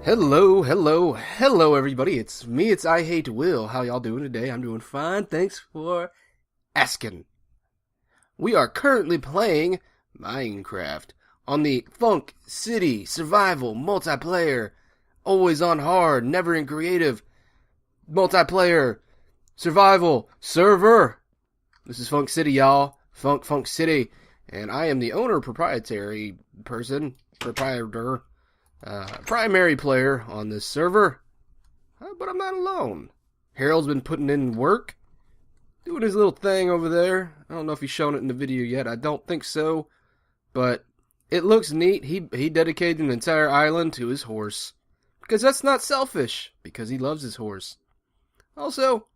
Hello everybody, it's me, it's IHateWill. How y'all doing today? I'm doing fine, thanks for asking. We are currently playing Minecraft on the Funk City Survival Multiplayer, always on hard, never in creative, multiplayer, survival, server. This is Funk City, y'all. Funk City. And I am the owner, proprietary person, proprietor, primary player on this server, but I'm not alone. Harold's been putting in work, doing his little thing over there. I don't know if he's shown it in the video yet. I don't think so, but it looks neat. He dedicated an entire island to his horse, because that's not selfish, because he loves his horse. Also,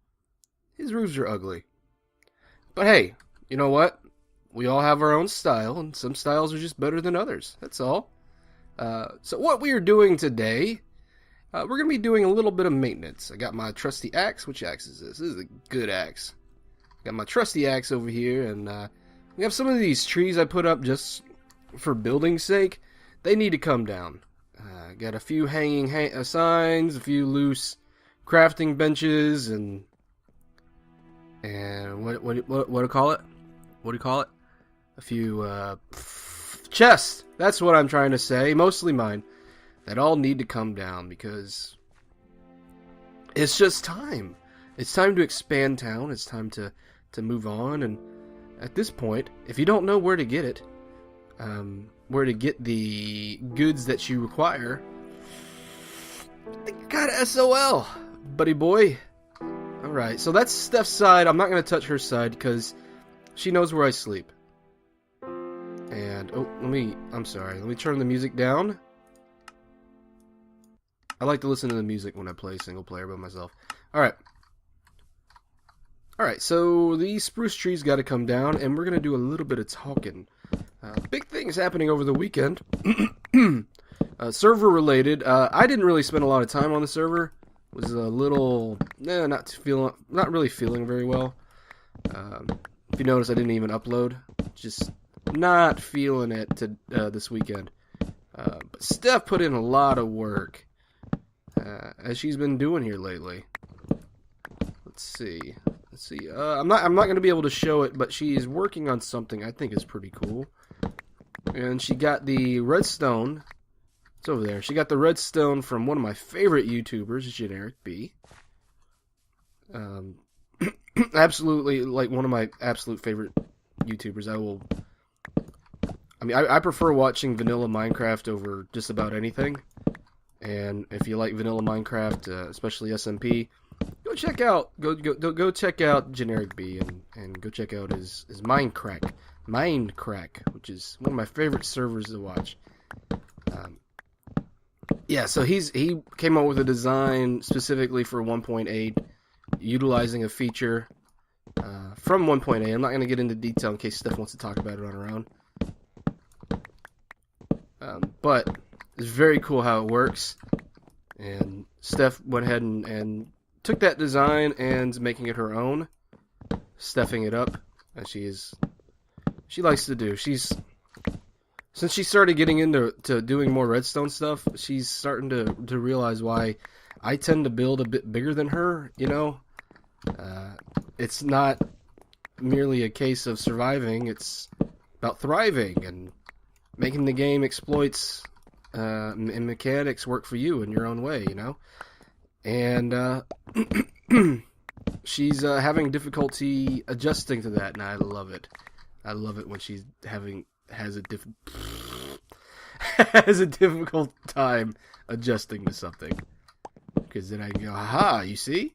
his roofs are ugly. But hey, you know what? We all have our own style, and some styles are just better than others. That's all. So what we are doing today, we're going to be doing a little bit of maintenance. I got my trusty axe. Which axe is this? This is a good axe. Got my trusty axe over here, and we have some of these trees I put up just for building's sake. They need to come down. Got a few hanging signs, a few loose crafting benches, and what do you call it? What do you call it? A few chests. That's what I'm trying to say. Mostly mine. That all need to come down because it's just time. It's time to expand town. It's time to move on. And at this point, if you don't know where to get it, where to get the goods that you require, I think you got a SOL, buddy boy. Alright, so that's Steph's side. I'm not going to touch her side because she knows where I sleep. And, I'm sorry, let me turn the music down. I like to listen to the music when I play single player by myself. Alright, so these spruce trees got to come down, and we're going to do a little bit of talking. Big things happening over the weekend. Server related. I didn't really spend a lot of time on the server. Was a little, not really feeling very well. If you notice, I didn't even upload. Just not feeling it to this weekend. But Steph put in a lot of work, as she's been doing here lately. Let's see. I'm not going to be able to show it, but she's working on something I think is pretty cool. And she got the redstone. It's over there. She got the redstone from one of my favorite YouTubers, Generic B. Absolutely, like one of my absolute favorite YouTubers. I prefer watching vanilla Minecraft over just about anything. And if you like vanilla Minecraft, especially SMP, go check out Generic B and go check out his Minecraft, which is one of my favorite servers to watch. Yeah, so he came up with a design specifically for 1.8, utilizing a feature from 1.8. I'm not going to get into detail in case Steph wants to talk about it on her own. But it's very cool how it works. And Steph went ahead and took that design and making it her own, stuffing it up, as she likes to do. Since she started getting into doing more redstone stuff, she's starting to realize why I tend to build a bit bigger than her, you know? It's not merely a case of surviving, it's about thriving and making the game exploits and mechanics work for you in your own way, you know? And she's having difficulty adjusting to that, and I love it. I love it when she's has a difficult time adjusting to something. Because then I go, haha, you see?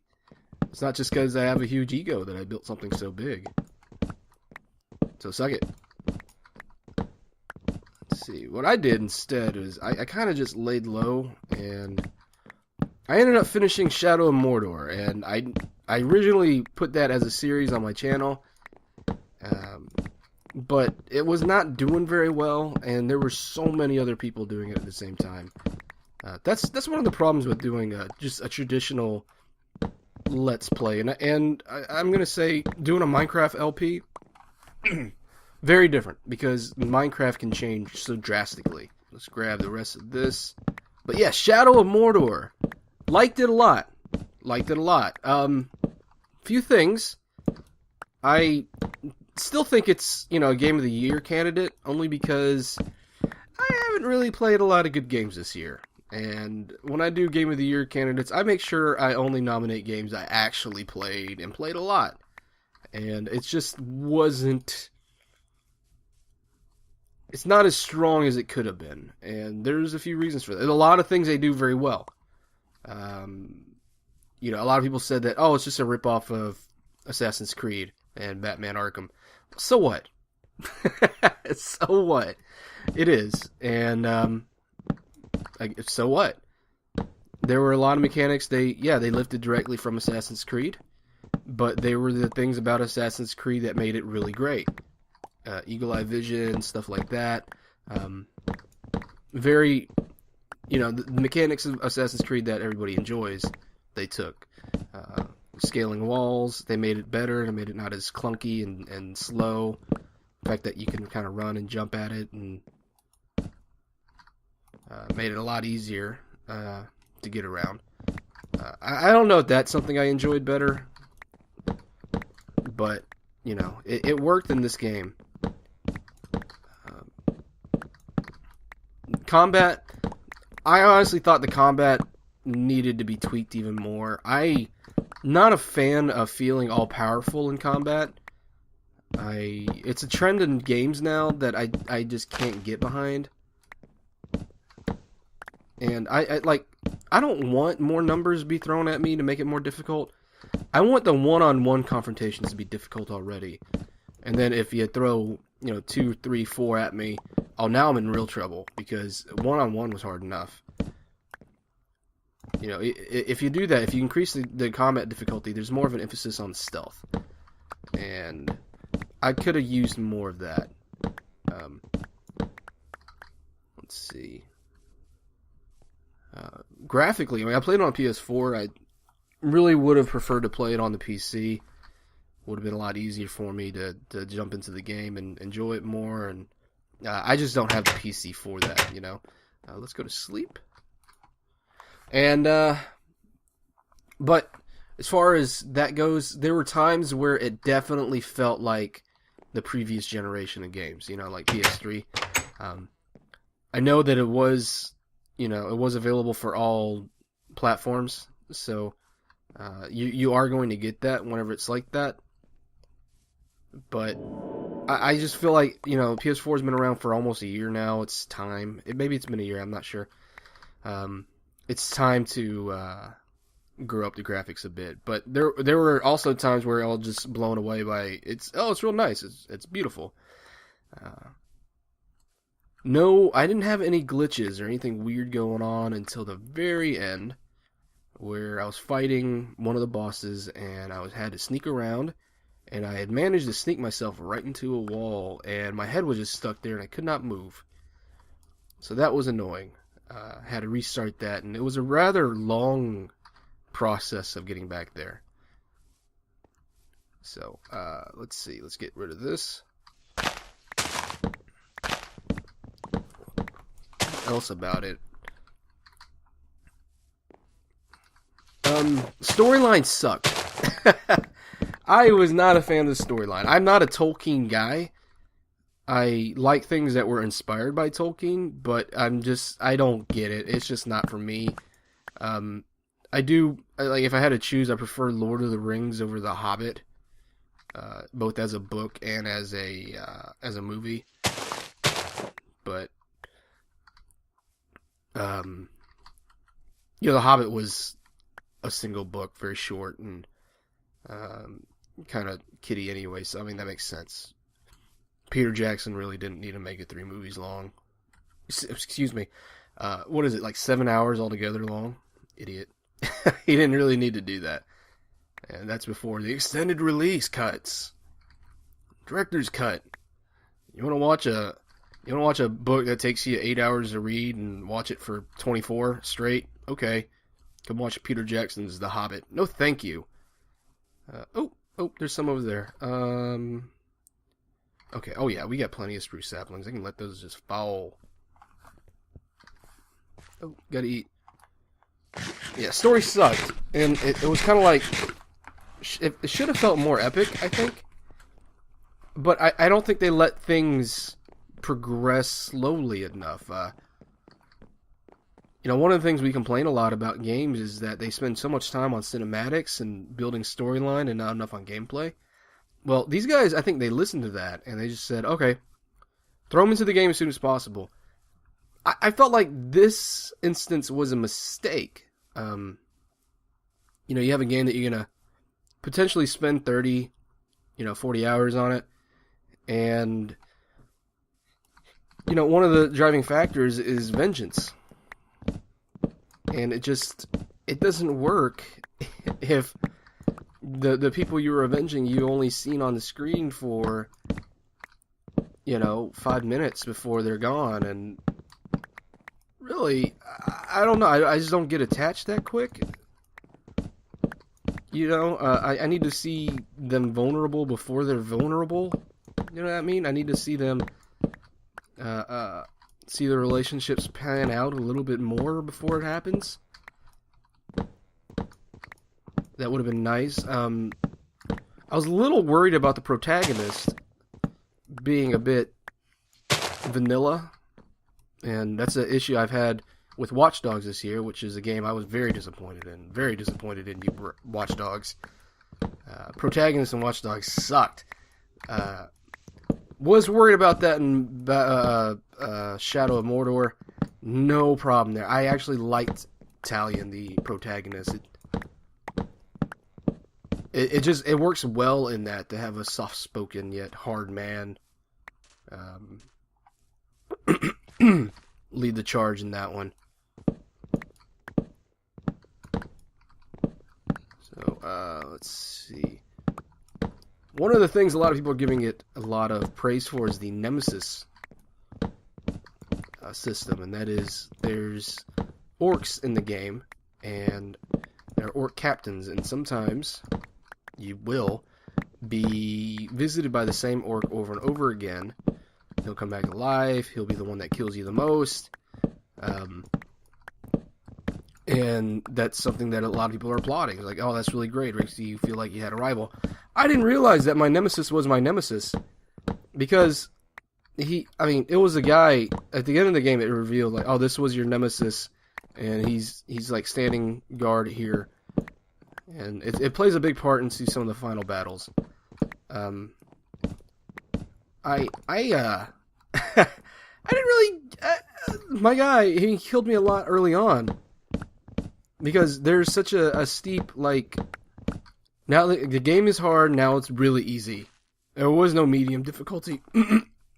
It's not just because I have a huge ego that I built something so big. So suck it. Let's see. What I did instead is I kind of just laid low, and I ended up finishing Shadow of Mordor, and I originally put that as a series on my channel. But it was not doing very well, and there were so many other people doing it at the same time. That's one of the problems with doing just a traditional Let's Play, and I'm gonna say doing a Minecraft LP, very different because Minecraft can change so drastically. Let's grab the rest of this. But yeah, Shadow of Mordor. Liked it a lot. Liked it a lot. Few things. I still think it's, a Game of the Year candidate, only because I haven't really played a lot of good games this year. And when I do Game of the Year candidates, I make sure I only nominate games I actually played and played a lot. And it just wasn't... It's not as strong as it could have been. And there's a few reasons for that. There's a lot of things they do very well. A lot of people said that, it's just a ripoff of Assassin's Creed and Batman Arkham. So what? So what? It is. And, so what? There were a lot of mechanics they lifted directly from Assassin's Creed, but they were the things about Assassin's Creed that made it really great. Eagle Eye Vision, stuff like that. The mechanics of Assassin's Creed that everybody enjoys, they took. Scaling walls, they made it better, they made it not as clunky and slow. The fact that you can kind of run and jump at it, and made it a lot easier to get around. I don't know if that's something I enjoyed better, but, it worked in this game. Combat, I honestly thought the combat needed to be tweaked even more. I'm not a fan of feeling all-powerful in combat. It's a trend in games now that I just can't get behind. And I don't want more numbers to be thrown at me to make it more difficult. I want the one-on-one confrontations to be difficult already. And then if you throw, 2, 3, 4 at me, now I'm in real trouble, because one-on-one was hard enough. If you do that, if you increase the combat difficulty, there's more of an emphasis on stealth. And I could have used more of that. Let's see. Graphically, I played it on PS4. I really would have preferred to play it on the PC. Would have been a lot easier for me to jump into the game and enjoy it more. And I just don't have the PC for that, Let's go to sleep. And, but as far as that goes, there were times where it definitely felt like the previous generation of games, like PS3. I know that it was available for all platforms, so you are going to get that whenever it's like that. But I just feel like, PS4 has been around for almost a year now. It's time. Maybe it's been a year, I'm not sure. It's time to grow up the graphics a bit. But there were also times where I was just blown away by it's real nice. It's beautiful. No, I didn't have any glitches or anything weird going on until the very end, where I was fighting one of the bosses and I had to sneak around, and I had managed to sneak myself right into a wall, and my head was just stuck there and I could not move. So that was annoying. Had to restart that, and it was a rather long process of getting back there. So, let's see. Let's get rid of this. What else about it? Storyline sucked. I was not a fan of the storyline. I'm not a Tolkien guy. I like things that were inspired by Tolkien, but I don't get it. It's just not for me. If I had to choose, I prefer Lord of the Rings over The Hobbit, both as a book and as a movie. But, The Hobbit was a single book, very short, and kind of kiddie anyway, so that makes sense. Peter Jackson really didn't need to make it 3 movies long. Excuse me. What is it, like 7 hours altogether long? Idiot. He didn't really need to do that. And that's before the extended release cuts. Director's cut. You want to watch a book that takes you 8 hours to read and watch it for 24 straight? Okay. Come watch Peter Jackson's The Hobbit. No, thank you. There's some over there. Okay, oh yeah, we got plenty of spruce saplings. I can let those just fall. Oh, gotta eat. Yeah, story sucked, and it was kind of like it should have felt more epic, I think. But I don't think they let things progress slowly enough. One of the things we complain a lot about games is that they spend so much time on cinematics and building storyline and not enough on gameplay. Well, these guys, I think they listened to that, and they just said, okay, throw them into the game as soon as possible. I felt like this instance was a mistake. You have a game that you're going to potentially spend 30, 40 hours on it, and, one of the driving factors is vengeance. And it doesn't work if the people you're avenging you only seen on the screen for 5 minutes before they're gone. And really, I don't know, I just don't get attached that quick. I need to see them vulnerable before they're vulnerable. You know what I mean? I need to see them see the relationships pan out a little bit more before it happens. That would have been nice. I was a little worried about the protagonist being a bit vanilla, and that's an issue I've had with Watch Dogs this year, which is a game I was very disappointed in. Very disappointed in you, Watch Dogs. Protagonists in Watch Dogs sucked. Was worried about that in Shadow of Mordor. No problem there. I actually liked Talion, the protagonist. It works well in that, to have a soft-spoken yet hard man lead the charge in that one. So, let's see. One of the things a lot of people are giving it a lot of praise for is the Nemesis system, and that is there's orcs in the game, and there are orc captains, and sometimes you will be visited by the same orc over and over again. He'll come back alive, he'll be the one that kills you the most, and that's something that a lot of people are applauding. It's like, oh, that's really great, makes you feel like you had a rival. I didn't realize that my nemesis was my nemesis, because it was a guy, at the end of the game it revealed, like, oh, this was your nemesis, and he's like standing guard here, and it plays a big part into some of the final battles. I didn't really, my guy, he killed me a lot early on, because there's such a steep, like, now the game is hard, now it's really easy. There was no medium difficulty.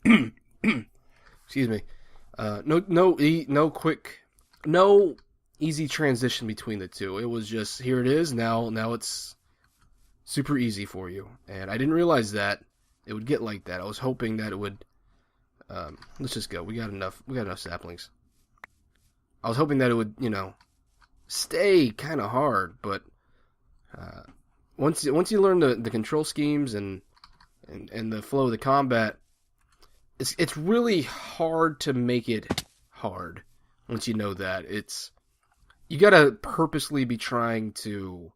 Excuse me. No easy transition between the two. It was just, here it is, now it's super easy for you. And I didn't realize that it would get like that. I was hoping that it would, let's just go. We got enough saplings. I was hoping that it would, stay kind of hard, but once you learn the control schemes and the flow of the combat, it's really hard to make it hard. Once you know that, you gotta purposely be trying to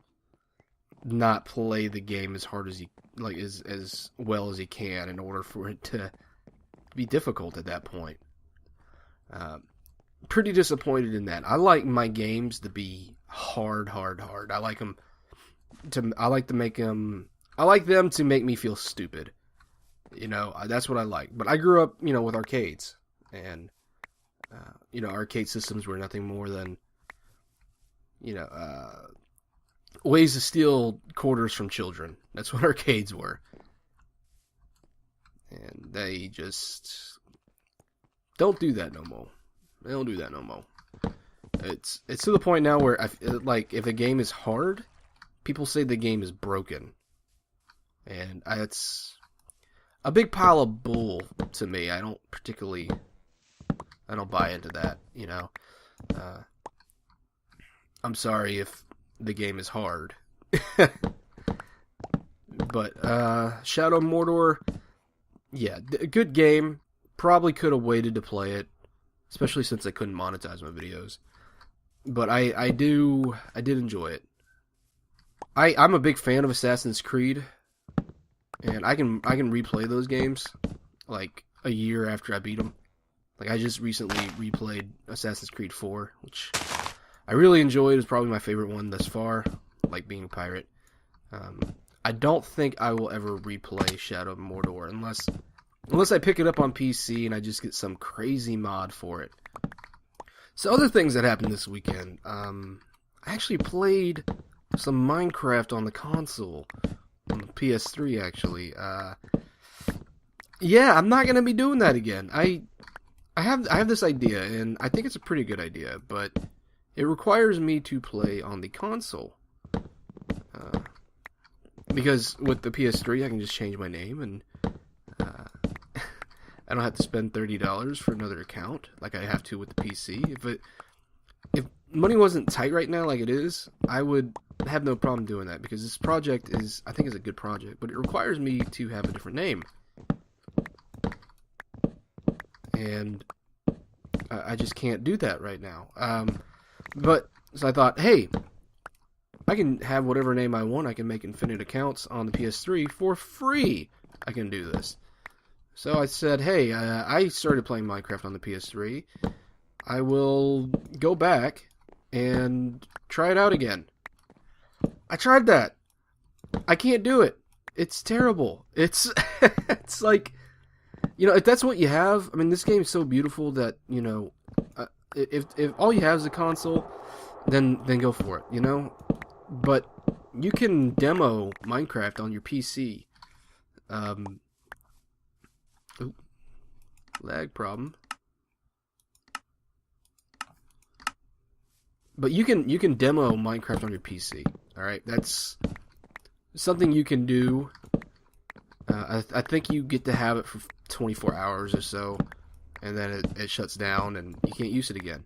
not play the game as hard as you like, as well as you can, in order for it to be difficult at that point. Pretty disappointed in that. I like my games to be hard. I like them to make me feel stupid. That's what I like. But I grew up, with arcades, and arcade systems were nothing more than ways to steal quarters from children. That's what arcades were. And they just don't do that no more. They don't do that no more. It's to the point now where if a game is hard, people say the game is broken. And it's a big pile of bull to me. I don't buy into that, I'm sorry if the game is hard. But Shadow of Mordor, yeah, good game. Probably could have waited to play it. especially since I couldn't monetize my videos. But I did enjoy it. I'm a big fan of Assassin's Creed, and I can replay those games like a year after I beat them. Like, I just recently replayed Assassin's Creed 4, which I really enjoyed. It's probably my favorite one thus far, like being a pirate. I don't think I will ever replay Shadow of Mordor unless I pick it up on PC and I just get some crazy mod for it. So other things that happened this weekend. I actually played some Minecraft on the console, on the PS3 actually. Yeah, I'm not gonna be doing that again. I have this idea, and I think it's a pretty good idea, but it requires me to play on the console. Because with the PS3, I can just change my name, and I don't have to spend $30 for another account like I have to with the PC. If money wasn't tight right now like it is, I would have no problem doing that, because this project I think is a good project, but it requires me to have a different name. And I just can't do that right now. So I thought, hey, I can have whatever name I want. I can make infinite accounts on the PS3 for free. I can do this. So I said, hey, I started playing Minecraft on the PS3. I will go back and try it out again. I tried that. I can't do it. It's terrible. It's it's like, if that's what you have, I mean, this game is so beautiful that, if all you have is a console, then go for it, But you can demo Minecraft on your PC. Lag problem. But you can demo Minecraft on your PC. All right, that's something you can do. I think you get to have it for 24 hours or so, and then it shuts down and you can't use it again.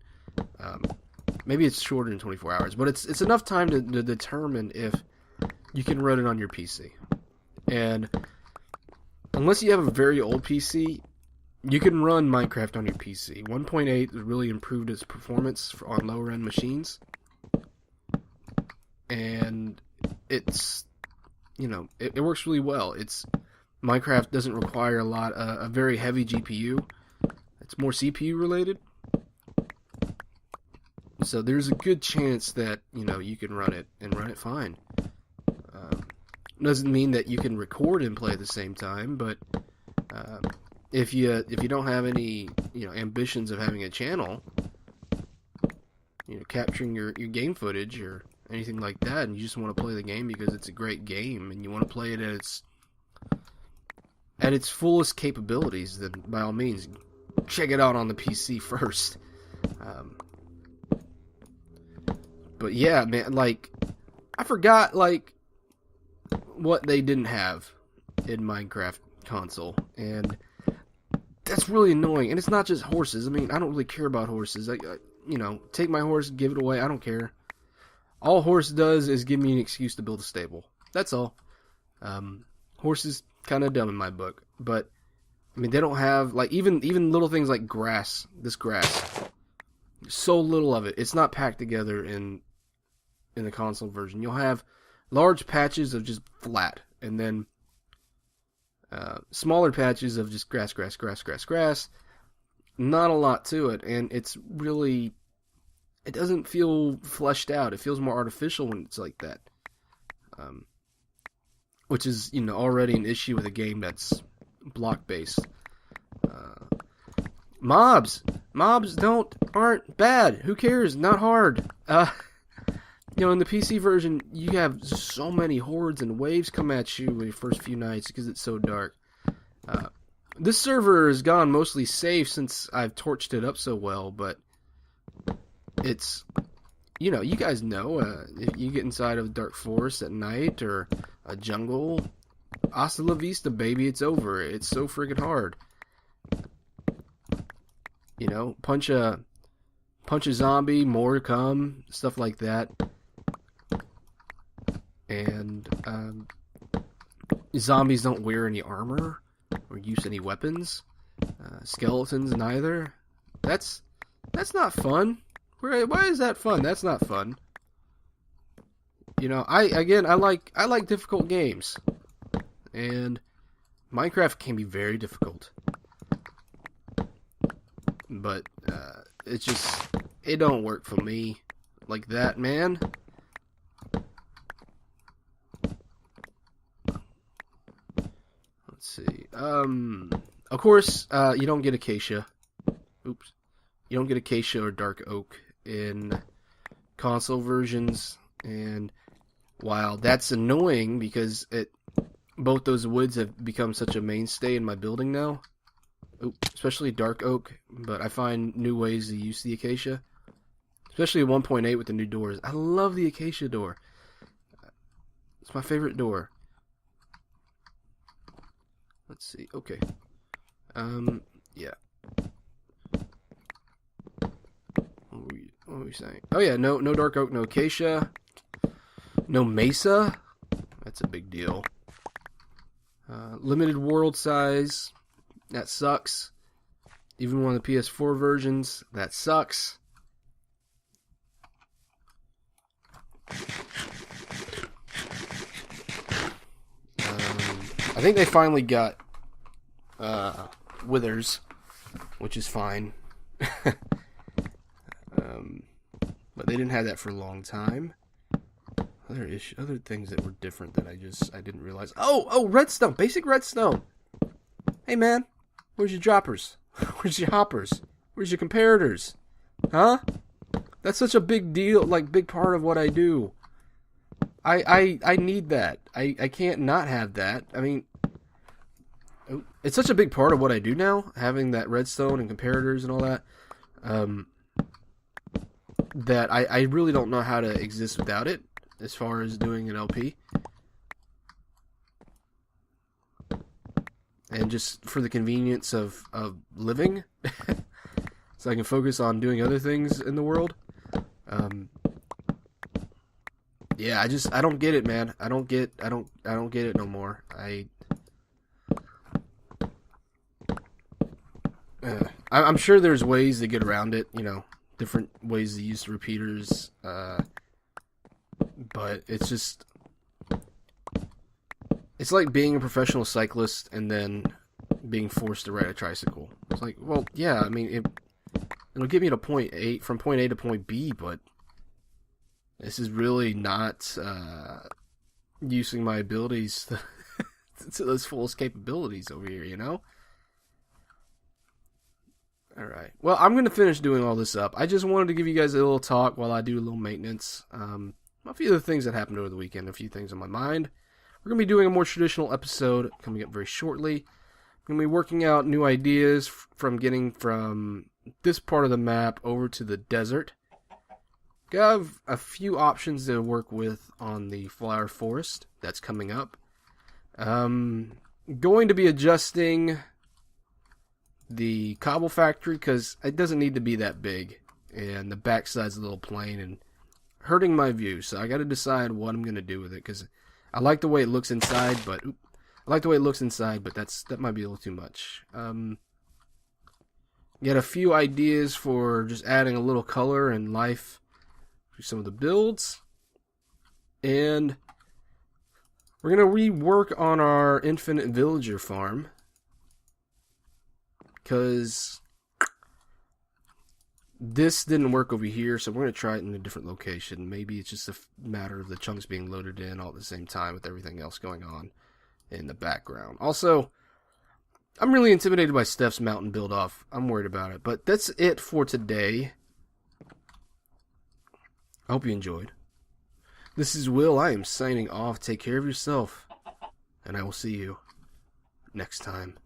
Maybe it's shorter than 24 hours, but it's enough time to determine if you can run it on your PC. And unless you have a very old PC, you can run Minecraft on your PC. 1.8 has really improved its performance on lower-end machines. And it's, it works really well. Minecraft doesn't require a very heavy GPU. It's more CPU related. So there's a good chance that, you can run it and run it fine. Doesn't mean that you can record and play at the same time, but if you don't have any, ambitions of having a channel, capturing your game footage or anything like that, and you just want to play the game because it's a great game and you want to play it at its fullest capabilities, then by all means, check it out on the PC first. But yeah, man, I forgot, what they didn't have in Minecraft console, and that's really annoying. And it's not just horses. I mean, I don't really care about horses. Take my horse, give it away. I don't care. All horse does is give me an excuse to build a stable. That's all. Horses kind of dumb in my book, but I mean, they don't have even little things like grass. This grass, so little of it. It's not packed together in the console version. You'll have large patches of just flat, and then smaller patches of just grass. Not a lot to it, and it doesn't feel fleshed out. It feels more artificial when it's like that. Which is, already an issue with a game that's block-based. Mobs aren't bad. Who cares? Not hard. In the PC version, you have so many hordes and waves come at you in your first few nights because it's so dark. This server has gone mostly safe since I've torched it up so well, but it's, you guys know, if you get inside of a dark forest at night or a jungle, hasta la vista, baby, it's over. It's so friggin' hard. Punch a zombie, more to come, stuff like that. And zombies don't wear any armor or use any weapons. Skeletons neither. That's That's not fun. Why is that fun? That's not fun. You know, I like difficult games, and Minecraft can be very difficult. But it don't work for me like that, man. Let's see. Of course, you don't get acacia. Oops. You don't get acacia or dark oak in console versions, and while that's annoying because both those woods have become such a mainstay in my building now, especially dark oak, but I find new ways to use the acacia, especially at 1.8 with the new doors. I love the acacia door. It's my favorite door. Let's see. Okay. Yeah. What were we saying? Oh yeah, no dark oak, no acacia, no mesa. That's a big deal. Limited world size. That sucks. Even one of the PS4 versions, that sucks. I think they finally got withers, which is fine. But they didn't have that for a long time. Other things that were different that I didn't realize. Oh, redstone, basic redstone. Hey man, where's your droppers? Where's your hoppers? Where's your comparators? Huh? That's such a big deal, like big part of what I do. I need that. I can't not have that. I mean, it's such a big part of what I do now, having that redstone and comparators and all that. That I really don't know how to exist without it, as far as doing an LP. And just for the convenience of living, so I can focus on doing other things in the world. Yeah, I don't get it, man. I don't get it no more. I'm sure there's ways to get around it, you know, different ways to use the repeaters, but it's like being a professional cyclist and then being forced to ride a tricycle. It's like, well, yeah, I mean, it'll get me to from point A to point B, but this is really not using my abilities to those fullest capabilities over here, you know? Alright. Well, I'm going to finish doing all this up. I just wanted to give you guys a little talk while I do a little maintenance. A few of the things that happened over the weekend, a few things on my mind. We're going to be doing a more traditional episode coming up very shortly. We're going to be working out new ideas from getting from this part of the map over to the desert. We have a few options to work with on the flower forest that's coming up. Going to be adjusting the cobble factory because it doesn't need to be that big, and the backside's a little plain and hurting my view. So I got to decide what I'm going to do with it because I like the way it looks inside, but that might be a little too much. Got a few ideas for just adding a little color and life to some of the builds, and we're going to rework on our infinite villager farm because this didn't work over here, so we're going to try it in a different location. Maybe it's just a matter of the chunks being loaded in all at the same time with everything else going on in the background. Also, I'm really intimidated by Steph's mountain build-off. I'm worried about it. But that's it for today. I hope you enjoyed. This is Will. I am signing off. Take care of yourself. And I will see you next time.